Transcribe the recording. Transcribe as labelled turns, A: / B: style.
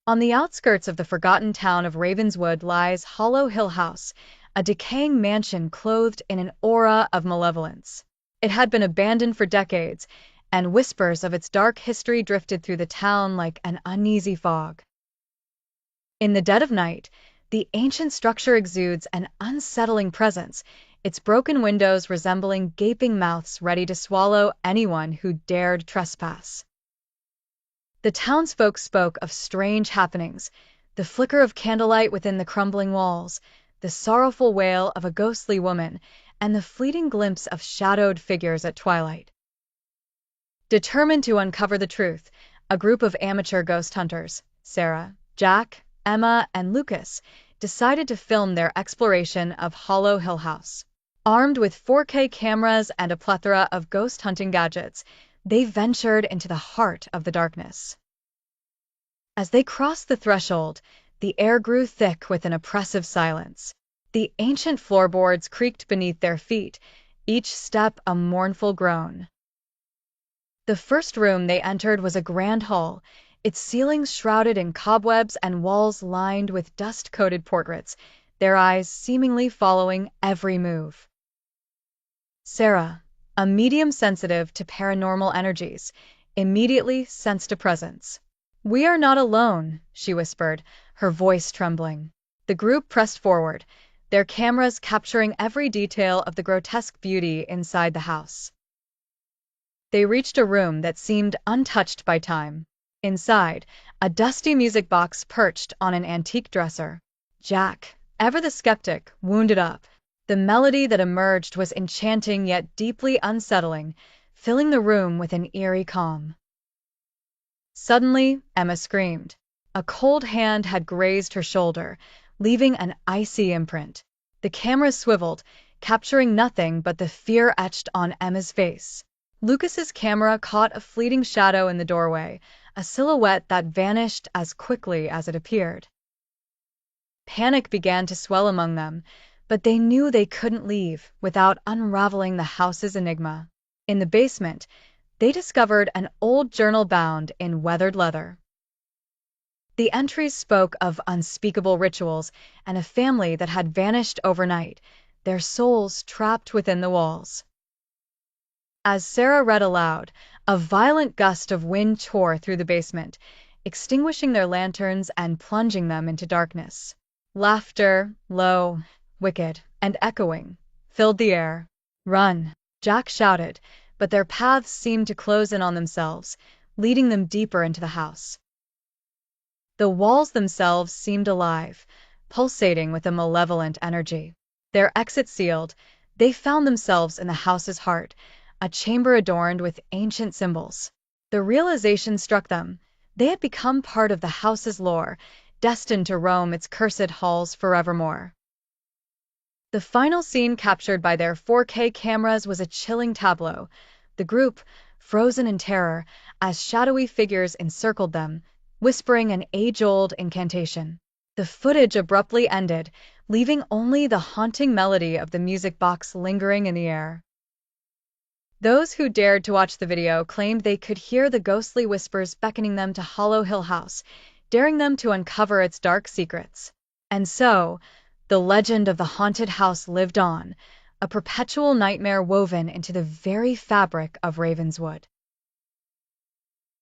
A: On the outskirts of the forgotten town of Ravenswood lies Hollow Hill House, a decaying mansion clothed in an aura of malevolence. It had been abandoned for decades, and whispers of its dark history drifted through the town like an uneasy fog. In the dead of night, the ancient structure exudes an unsettling presence, its broken windows resembling gaping mouths ready to swallow anyone who dared trespass. The townsfolk spoke of strange happenings, the flicker of candlelight within the crumbling walls, the sorrowful wail of a ghostly woman, and the fleeting glimpse of shadowed figures at twilight. Determined to uncover the truth, a group of amateur ghost hunters, Sarah, Jack, Emma, and Lucas, decided to film their exploration of Hollow Hill House. Armed with 4K cameras and a plethora of ghost hunting gadgets, they ventured into the heart of the darkness. As they crossed the threshold, the air grew thick with an oppressive silence. The ancient floorboards creaked beneath their feet, each step a mournful groan. The first room they entered was a grand hall, its ceilings shrouded in cobwebs and walls lined with dust-coated portraits, their eyes seemingly following every move. Sarah, a medium sensitive to paranormal energies, immediately sensed a presence. "We are not alone," she whispered, her voice trembling. The group pressed forward, their cameras capturing every detail of the grotesque beauty inside the house. They reached a room that seemed untouched by time. Inside, a dusty music box perched on an antique dresser. Jack, ever the skeptic, wounded up. The melody that emerged was enchanting yet deeply unsettling, filling the room with an eerie calm. Suddenly, Emma screamed. A cold hand had grazed her shoulder, leaving an icy imprint. The camera swiveled, capturing nothing but the fear etched on Emma's face. Lucas's camera caught a fleeting shadow in the doorway, a silhouette that vanished as quickly as it appeared. Panic began to swell among them, but they knew they couldn't leave without unraveling the house's enigma. In the basement, they discovered an old journal bound in weathered leather. The entries spoke of unspeakable rituals and a family that had vanished overnight, their souls trapped within the walls. As Sarah read aloud, a violent gust of wind tore through the basement, extinguishing their lanterns and plunging them into darkness. Laughter, low, wicked, and echoing, filled the air. "Run!" Jack shouted, but their paths seemed to close in on themselves, leading them deeper into the house. The walls themselves seemed alive, pulsating with a malevolent energy. Their exit sealed, they found themselves in the house's heart, a chamber adorned with ancient symbols. The realization struck them. They had become part of the house's lore, destined to roam its cursed halls forevermore. The final scene captured by their 4K cameras was a chilling tableau, the group frozen in terror as shadowy figures encircled them, whispering an age-old incantation. The footage abruptly ended, leaving only the haunting melody of the music box lingering in the air. Those who dared to watch the video claimed they could hear the ghostly whispers beckoning them to Hollow Hill House, daring them to uncover its dark secrets. And so, the legend of the haunted house lived on, a perpetual nightmare woven into the very fabric of Ravenswood.